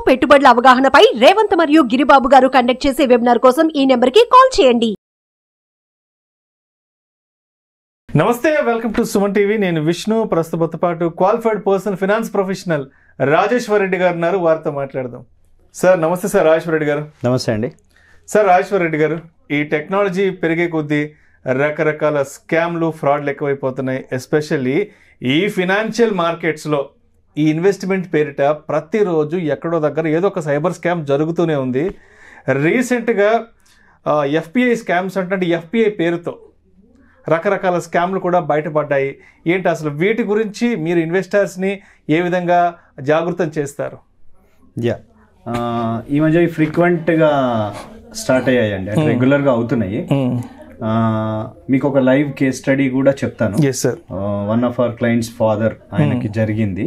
పెట్టుబడుల అవగాహనపై రేవంత్ మరియు గిరిబాబు గారు కండక్ట్ చేసే వెబినార్ కోసం ఈ నెంబర్కి కాల్ చేయండి. నమస్తే, వెల్కమ్ టు సుమన్ టీవీ. నేను విష్ణు. ప్రస్తుతంతో పాటు qualified person finance professional Rajeshwar Reddy గారు ఉన్నారు. వారితో మాట్లాడదాం. సార్ నమస్తే. సార్ రాజేశ్వర్ రెడ్డి గారు. నమస్తే అండి. సార్ రాజేశ్వర్ రెడ్డి గారు, ఈ టెక్నాలజీ పెరిగే కొద్దీ రకరకాల స్కామ్లు, ఫ్రాడ్లు ఎక్కువైపోతున్నాయి. ఎస్పెషల్లీ ఈ ఫినాన్షియల్ మార్కెట్స్లో ఈ ఇన్వెస్ట్మెంట్ పేరిట ప్రతిరోజు ఎక్కడో దగ్గర ఏదో ఒక సైబర్ స్కామ్ జరుగుతూనే ఉంది. రీసెంట్గా ఎఫ్పిఐ స్కామ్స్ అంటే ఎఫ్పిఐ పేరుతో రకరకాల స్కామ్లు కూడా బయటపడ్డాయి. ఏంటి అసలు వీటి గురించి మీరు ఇన్వెస్టర్స్ని ఏ విధంగా జాగృతం చేస్తారు? ఈ మధ్య ఫ్రీక్వెంట్గా స్టార్ట్ అయ్యాయండి, అంటే రెగ్యులర్గా అవుతున్నాయి. మీకు ఒక లైవ్ కేస్ స్టడీ కూడా చెప్తాను. One of our clients father, ఆయనకి జరిగింది.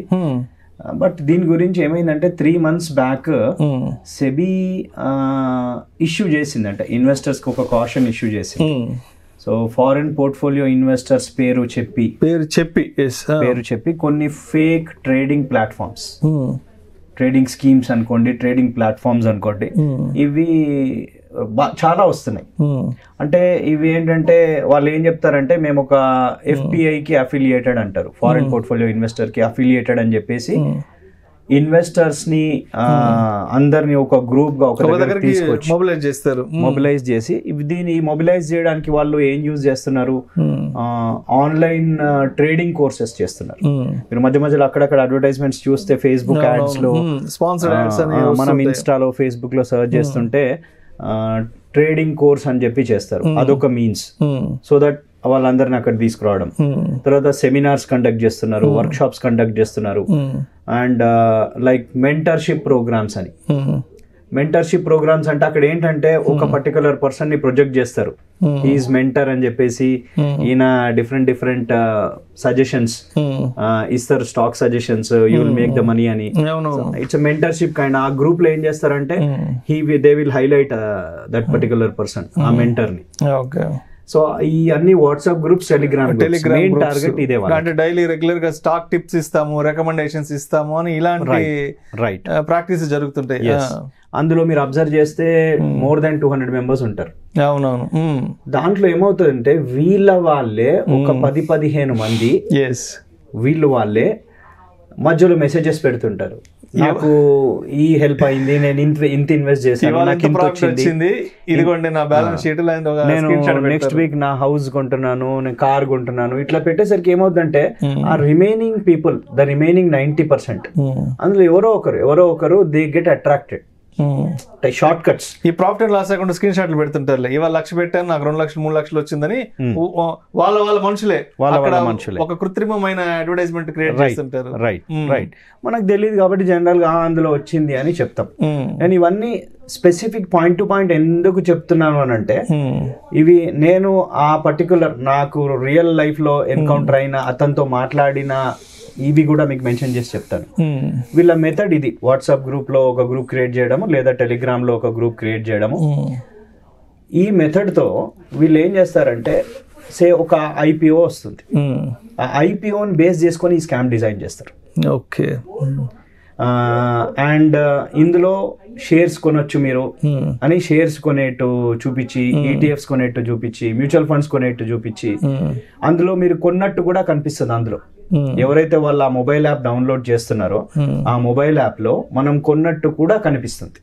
బట్ దీని గురించి ఏమైందంటే 3 months బ్యాక్ సెబీ ఇష్యూ చేసింది, అంటే ఇన్వెస్టర్స్కి ఒక కాషన్ ఇష్యూ చేసింది. సో ఫారిన్ పోర్ట్ఫోలియో ఇన్వెస్టర్స్ పేరు చెప్పి కొన్ని fake trading platforms, trading schemes అనుకోండి, ట్రేడింగ్ ప్లాట్ఫామ్స్ అనుకోండి, ఇవి చాలా వస్తున్నాయి. అంటే ఇవి ఏంటంటే వాళ్ళు ఏం చెప్తారంటే మేము ఒక ఎఫ్పిఐకి అఫిలియేటెడ్ అంటారు, ఫారిన్ పోర్ట్ఫోలియో ఇన్వెస్టర్కి అఫిలియేటెడ్ అని చెప్పేసి ఇన్వెస్టర్స్ ని అందరిని ఒక గ్రూప్ గా ఒక దగ్గర తీసుకొచ్చి మొబిలైజ్ చేసి, దీన్ని మొబిలైజ్ చేయడానికి వాళ్ళు ఏం యూజ్ చేస్తున్నారు, ఆన్లైన్ ట్రేడింగ్ కోర్సెస్ చేస్తున్నారు. మీరు మధ్య మధ్యలో అక్కడక్కడ అడ్వర్టైజ్మెంట్స్ చూస్తే ఫేస్బుక్ యాడ్స్ లో, మనం ఇన్స్టాలో ఫేస్బుక్ లో సర్చ్ చేస్తుంటే ట్రేడింగ్ కోర్స్ అని చెప్పి చేస్తారు. అదొక మీన్స్, సో దట్ వాళ్ళందరిని అక్కడ తీసుకురావడం. తర్వాత సెమినార్స్ కండక్ట్ చేస్తున్నారు, వర్క్ షాప్స్ కండక్ట్ చేస్తున్నారు, అండ్ లైక్ మెంటర్షిప్ ప్రోగ్రామ్స్ అని. మెంటర్షిప్ ప్రోగ్రామ్స్ అంటే అక్కడ ఏంటంటే ఒక పర్టికులర్ పర్సన్ ని ప్రొజెక్ట్ చేస్తారు, ఈజ్ మెంటర్ అని చెప్పేసి. ఈయన డిఫరెంట్ సజెషన్స్ ఇస్తారు, stock suggestions, you will make the money అని. It's mentorship kind. ఆ గ్రూప్ లో ఏం చేస్తారంటే they will highlight that particular person, ఆ మెంటర్ ని. సో ఈ అన్ని వాట్సాప్ గ్రూప్స్, టెలిగ్రామ్ టార్గెట్ ఇదే. అంటే డైలీ రెగ్యులర్ గా స్టాక్ టిప్స్ ఇస్తాము, రికమెండేషన్స్ ఇస్తాము అని ఇలాంటి ప్రాక్టీస్ జరుగుతుంటాయి. అందులో మీరు అబ్జర్వ్ చేస్తే మోర్ దాన్ 200 members ఉంటారు. అవునవును. దాంట్లో ఏమవుతుందంటే వీళ్ళ వాళ్ళే ఒక 10-15 మంది వీళ్ళు వాళ్ళే మధ్యలో మెసేజెస్ పెడుతుంటారు, నాకు ఈ హెల్ప్ అయింది, నేను ఇంత ఇన్వెస్ట్ చేశాను, నాకు ఇంత వచ్చింది, ఇదిగోండి నా బ్యాలెన్స్ షీట్, నేను నెక్స్ట్ వీక్ నా హౌస్ కొంటున్నాను, నేను కార్ కొంటున్నాను. ఇట్లా పెట్టేసరికి ఏమవుతుందంటే ఆ రిమైనింగ్ పీపుల్, ద రిమైనింగ్ 90%, అందులో ఎవరో ఒకరు they get attracted. Shortcuts. ఈ ప్రాఫిట్ అండ్ లాస్ అకౌంట్ స్క్రీన్ షాట్లు పెడుతుంటారు, ఇవాళ 1,00,000 పెట్టాను, నాకు 2 లక్షలు 3 లక్షలు వచ్చిందని. వాళ్ళ మనుషులే ఒక కృత్రిమమైన అడ్వర్టైజ్మెంట్ క్రియేట్ చేస్తుంటారు. రైట్. మనకు తెలియదు కాబట్టి జనరల్ గా అందులో వచ్చింది అని చెప్తాం. నేను ఇవన్నీ స్పెసిఫిక్ పాయింట్ టు పాయింట్ ఎందుకు చెప్తున్నాను అని అంటే, ఇవి నేను ఆ పర్టికులర్ నాకు రియల్ లైఫ్ లో ఎన్కౌంటర్ అయిన అతనితో మాట్లాడిన ఇవి కూడా మీకు మెన్షన్ చేసి చెప్తాను. వీళ్ళ మెథడ్ ఇది, వాట్సాప్ గ్రూప్ లో ఒక గ్రూప్ క్రియేట్ చేయడము, లేదా టెలిగ్రామ్ లో ఒక గ్రూప్ క్రియేట్ చేయడము. ఈ మెథడ్ తో వీళ్ళు ఏం చేస్తారంటే, సే ఒక ఐపీఓ వస్తుంది, ఆ ఐపీఓని బేస్ చేసుకొని ఈ స్కామ్ డిజైన్ చేస్తారు. ఓకే. అండ్ ఇందులో షేర్స్ కొనొచ్చు మీరు అని షేర్స్ కొనేట్టు చూపించి, ఈటీఎఫ్స్ కొనేట్టు చూపించి, మ్యూచువల్ ఫండ్స్ కొనేట్టు చూపించి, అందులో మీరు కొన్నట్టు కూడా కనిపిస్తుంది. అందులో ఎవరైతే వాళ్ళు ఆ మొబైల్ యాప్ డౌన్లోడ్ చేస్తున్నారో ఆ మొబైల్ యాప్ లో మనం కొన్నట్టు కూడా కనిపిస్తుంది,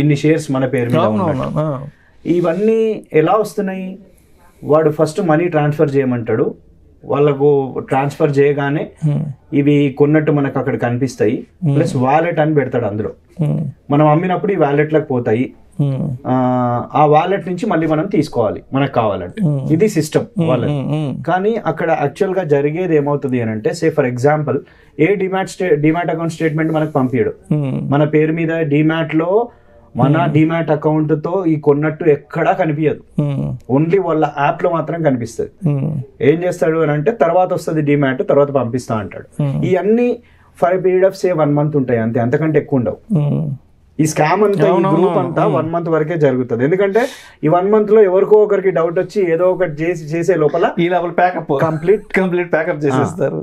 ఇన్ని షేర్స్ మన పేరు మీద ఉన్నట్టు. ఇవన్నీ ఎలా వస్తున్నాయి? వాడు ఫస్ట్ మనీ ట్రాన్స్ఫర్ చేయమంటాడు, వాళ్ళకు ట్రాన్స్ఫర్ చేయగానే ఇవి కొన్నట్టు మనకు అక్కడ కనిపిస్తాయి, ప్లస్ వాలెట్ అని పెడతాడు. అందులో మనం అమ్మినప్పుడు ఈ వాలెట్లకు పోతాయి, ఆ వాలెట్ నుంచి మళ్ళీ మనం తీసుకోవాలి మనకు కావాలంటే. ఇది సిస్టమ్ వాళ్ళది. కానీ అక్కడ యాక్చువల్ గా జరిగేది ఏమవుతుంది అని అంటే, say for example demat account statement మనకు పంపించడు, మన పేరు మీద డిమాట్ లో మన డిమాట్ అకౌంట్ తో ఈ కొన్నట్టు ఎక్కడా కనిపించదు, ఓన్లీ వాళ్ళ యాప్ లో మాత్రం కనిపిస్తుంది. ఏం చేస్తాడు అని అంటే, తర్వాత వస్తుంది డిమాట్, తర్వాత పంపిస్తా అంటాడు. ఇవన్నీ for period of say 1 month ఉంటాయి అంతే, అంతకంటే ఎక్కువ ఉండవు. ఈ స్కామ్ అంతా, ఈ గ్రూప్ అంతా 1 month వరకే జరుగుతుంది. ఎందుకంటే ఈ 1 month లో ఎవరికో ఒకరికి డౌట్ వచ్చి ఏదో ఒకటి చేసే లోపల ఈ లోపల కంప్లీట్ ప్యాకప్ చేసేస్తారు.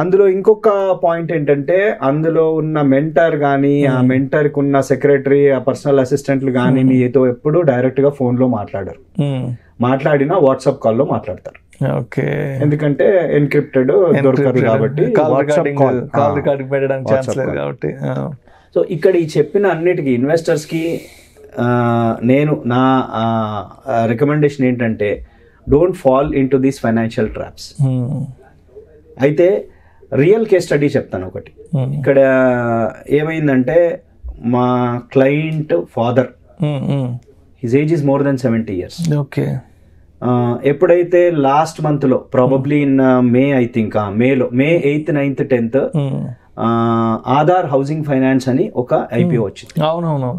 అందులో ఇంకొక పాయింట్ ఏంటంటే అందులో ఉన్న మెంటర్ కానీ ఆ మెంటర్కి ఉన్న సెక్రటరీ ఆ పర్సనల్ అసిస్టెంట్లు కానీ మీతో ఎప్పుడు డైరెక్ట్ గా ఫోన్ లో మాట్లాడరు. మాట్లాడినా వాట్సాప్ కాల్లో మాట్లాడతారు. ఓకే, ఎందుకంటే ఎన్క్రిప్టెడ్ దొరకదు కాబట్టి కాల్ రికార్డింగ్ పెట్టడానికి ఛాన్స్ లేదు కాబట్టి. సో ఇక్కడ ఈ చెప్పిన అన్నిటికీ ఇన్వెస్టర్స్ కి నేను నా రికమెండేషన్ ఏంటంటే don't fall in to these financial traps. అయితే రియల్ కేస్ స్టడీ చెప్తాను ఒకటి. ఇక్కడ ఏమైందంటే మా client father, his age is more than 70 years. Okay, ఎప్పుడైతే లాస్ట్ మంత్ లో probably in May, I think మేలో మే 8th, 9th, 10th Aadhaar housing finance అని ఒక ఐపీఓ వచ్చింది. అవునవును,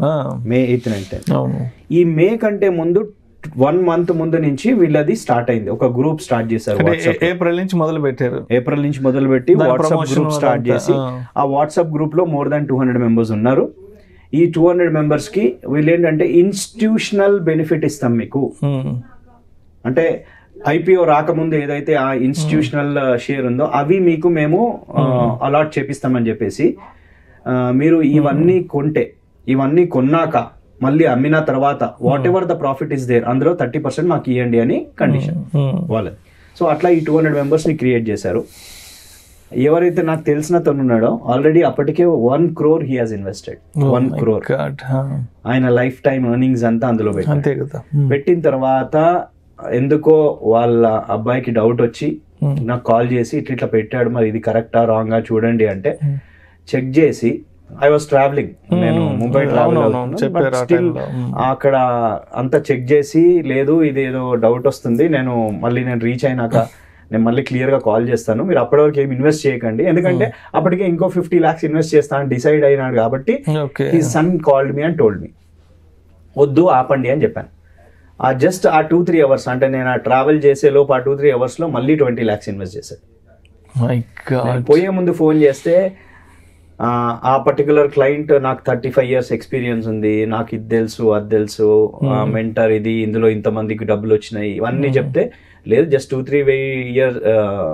మే 8th, 9th, 10th. అవును. ఈ మే కంటే ముందు 1 month ముందు నుంచి వీళ్ళది స్టార్ట్ అయింది. ఒక గ్రూప్ స్టార్ట్ చేశారు. ఏప్రిల్ నుంచి మొదలు పెట్టారు. ఏప్రిల్ నుంచి మొదలు పెట్టి వాట్సాప్ గ్రూప్ స్టార్ట్ చేసి ఆ వాట్సాప్ గ్రూప్ లో మోర్ దాన్ 200 members ఉన్నారు. ఈ 200 members కి వీళ్ళు ఏంటంటే ఇన్స్టిట్యూషనల్ బెనిఫిట్ ఇస్తాం మీకు. అంటే ఐపీఓ రాకముందు ఏదైతే ఆ ఇన్స్టిట్యూషనల్ షేర్ ఉందో అవి మీకు మేము అలాట్ చేపిస్తామని చెప్పేసి, మీరు ఇవన్నీ కొంటే, ఇవన్నీ కొన్నాక మళ్ళీ అమ్మిన తర్వాత whatever the profit is there అందులో 30% మాకు ఇవ్వండి అని కండిషన్ వాళ్ళది. సో అట్లా ఈ 200 members ని క్రియేట్ చేశారు. ఎవరైతే నాకు తెలిసిన తను ఉన్నాడో ఆల్రెడీ అప్పటికే 1 crore he has invested. 1 crore ఆయన లైఫ్ టైమ్ ఎర్నింగ్స్ అంతా అందులో పెట్టిన తర్వాత ఎందుకో వాళ్ళ అబ్బాయికి డౌట్ వచ్చి నాకు కాల్ చేసి ఇట్లా పెట్టాడు, మరి ఇది కరెక్టా రాంగా చూడండి అంటే చెక్ చేసి, ఐ వాజ్ ట్రావెలింగ్, నేను ముంబై ట్రావెల్ అవుతున్నాను, అక్కడ అంతా చెక్ చేసి లేదు ఇది ఏదో డౌట్ వస్తుంది, నేను రీచ్ అయినాక నేను మళ్ళీ క్లియర్ గా కాల్ చేస్తాను, మీరు అప్పటి వరకు ఏమి ఇన్వెస్ట్ చేయకండి, ఎందుకంటే అప్పటికే ఇంకో 50 lakhs ఇన్వెస్ట్ చేస్తాను డిసైడ్ అయినాడు కాబట్టి his son called me and told me వద్దు ఆపండి అని చెప్పాను. జస్ట్ ఆ 2-3 hours అంటే నేను ఆ ట్రావెల్ చేసే లోపు ఆ 2-3 hours లో మళ్ళీ 20 lakhs ఇన్వెస్ట్ చేశాను. పోయే ముందు ఫోన్ చేస్తే ఆ పర్టికులర్ క్లయింట్ నాకు 35 years ఎక్స్పీరియన్స్ ఉంది, నాకు ఇది తెలుసు అది తెలుసు, మెంటర్ ఇది, ఇందులో ఇంతమందికి డబ్బులు వచ్చినాయి, ఇవన్నీ చెప్తే లేదు జస్ట్ 2-3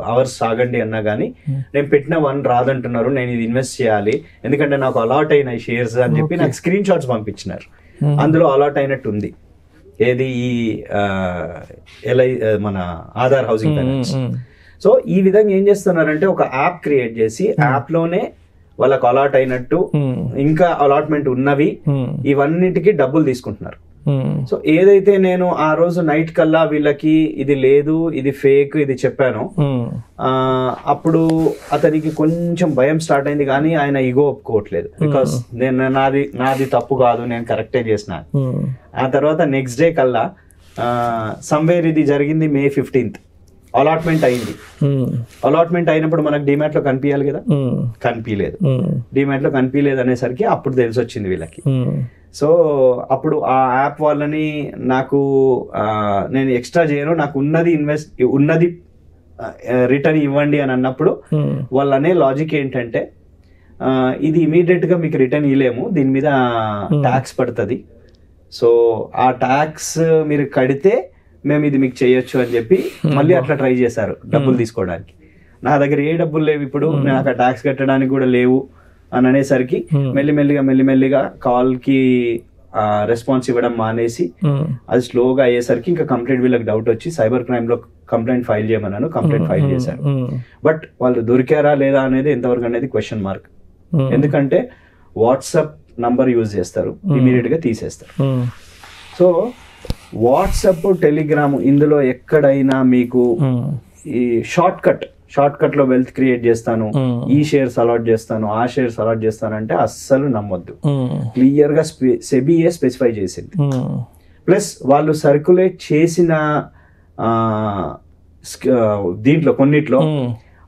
hours ఆగండి అన్నా కానీ నేను పెట్టిన 1 రాదంటున్నారు, నేను ఇది ఇన్వెస్ట్ చేయాలి ఎందుకంటే నాకు అలాట్ అయినాయి షేర్స్ అని చెప్పి నాకు స్క్రీన్ షాట్స్ పంపించినారు. అందులో అలాట్ అయినట్టు ఉంది. ఏది ఈ మన ఆధార్ హౌసింగ్ ఫైనాన్స్. సో ఈ విధంగా ఏం చేస్తున్నారంటే ఒక యాప్ క్రియేట్ చేసి యాప్ లోనే వాళ్ళకు అలాట్ అయినట్టు ఇంకా అలాట్మెంట్ ఉన్నవి ఇవన్నిటికీ డబ్బులు తీసుకుంటున్నారు. సో ఏదైతే నేను ఆ రోజు నైట్ కల్లా వీళ్ళకి ఇది లేదు, ఇది ఫేక్, ఇది చెప్పాను, అప్పుడు అతనికి కొంచెం భయం స్టార్ట్ అయింది, కానీ ఆయన ఈగో ఒప్పుకోవట్లేదు. బికాస్ నేను నాది తప్పు కాదు, నేను కరెక్టే చేసిన. ఆ తర్వాత నెక్స్ట్ డే కల్లా సమ్వేర్ ఇది జరిగింది May 15th, అలాట్మెంట్ అయింది. అలాట్మెంట్ అయినప్పుడు మనకు డిమాట్ లో కనిపించాలి కదా, కనిపించలేదు. డిమాట్ లో కనిపించలేదు అనేసరికి అప్పుడు తెలిసి వచ్చింది వీళ్ళకి. సో అప్పుడు ఆ యాప్ వాళ్ళని నాకు నేను ఎక్స్ట్రా చేయను, నాకు ఉన్నది రిటర్న్ ఇవ్వండి అని అన్నప్పుడు వాళ్ళు అనే లాజిక్ ఏంటంటే ఇది ఇమీడియట్ గా మీకు రిటర్న్ ఇవ్వలేము, దీని మీద ట్యాక్స్ పడుతుంది, సో ఆ ట్యాక్స్ మీరు కడితే మేము ఇది మీకు చేయొచ్చు అని చెప్పి మళ్ళీ అట్లా ట్రై చేశారు డబ్బులు తీసుకోవడానికి. నా దగ్గర ఏ డబ్బులు లేవు ఇప్పుడు, నాకు ఆ ట్యాక్స్ కట్టడానికి కూడా లేవు అని అనేసరికి మెల్లిమెల్లిగా కాల్ కి రెస్పాన్స్ ఇవ్వడం మానేసి అది స్లోగా అయ్యేసరికి ఇంకా కంప్లైంట్ వీళ్ళకి డౌట్ వచ్చి సైబర్ క్రైమ్ లో కంప్లైంట్ ఫైల్ చేయమన్నాను. కంప్లైంట్ ఫైల్ చేశారు. బట్ వాళ్ళు దొరికారా లేదా అనేది ఎంతవరకు అనేది క్వశ్చన్ మార్క్. ఎందుకంటే వాట్సాప్ నంబర్ యూజ్ చేస్తారు, ఇమీడియట్ గా తీసేస్తారు. సో వాట్సాప్, టెలిగ్రామ్ ఇందులో ఎక్కడైనా మీకు ఈ షార్ట్ కట్ లో వెల్త్ క్రియేట్ చేస్తాను, ఈ షేర్స్ అలాట్ చేస్తాను, ఆ షేర్స్ అలాట్ చేస్తాను అంటే అస్సలు నమ్మొద్దు. క్లియర్ గా సెబీఏ స్పెసిఫై చేసింది. ప్లస్ వాళ్ళు సర్క్యులేట్ చేసిన దీంట్లో కొన్నిట్లో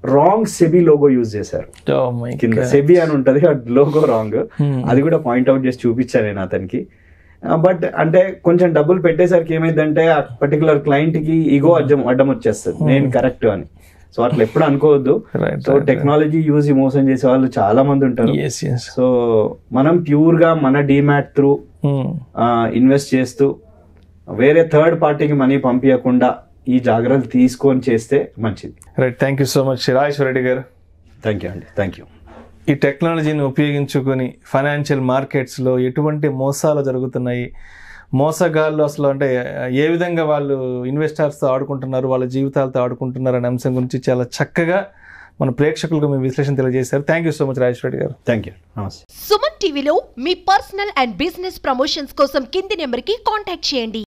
రాంగ్ సెబీ లోగో యూజ్ చేశారు. కింద సెబీ అని ఉంటది, లోగో రాంగ్. అది కూడా పాయింట్అవుట్ చేసి చూపించాను నేను అతనికి. బట్ అంటే కొంచెం డబ్బులు పెట్టేసరికి ఏమైందంటే ఆ పర్టికులర్ క్లయింట్ కి ఈగో అడ్డం వచ్చేస్తుంది, నేను కరెక్ట్ అని. సో అట్లా ఎప్పుడు అనుకోవద్దు. సో టెక్నాలజీ యూజ్ మోసం చేసే వాళ్ళు చాలా మంది ఉంటారు. సో మనం ప్యూర్ గా మన డిమాట్ త్రూ ఇన్వెస్ట్ చేస్తూ వేరే థర్డ్ పార్టీకి మనీ పంపించకుండా ఈ జాగ్రత్తలు తీసుకొని చేస్తే మంచిది. Right, thank you so much Rajeshwara Reddy గారు. థ్యాంక్ యూ అండి, థ్యాంక్ యూ. ఈ టెక్నాలజీని ఉపయోగించుకొని ఫైనాన్షియల్ మార్కెట్స్లో ఎటువంటి మోసాలు జరుగుతున్నాయి, మోసగాళ్ళు అసలు అంటే ఏ విధంగా వాళ్ళు ఇన్వెస్టర్స్తో ఆడుకుంటున్నారు, వాళ్ళ జీవితాలతో ఆడుకుంటున్నారు అనే అంశం గురించి చాలా చక్కగా మన ప్రేక్షకులకు మీ విశ్లేషణ తెలియజేశారు. Thank you so much Rajesh Reddy గారు. థ్యాంక్ యూ, నమస్తే. సుమన్ టీవీలో మీ పర్సనల్ అండ్ బిజినెస్ ప్రమోషన్స్ కోసం కింది నెంబర్కి కాంటాక్ట్ చేయండి.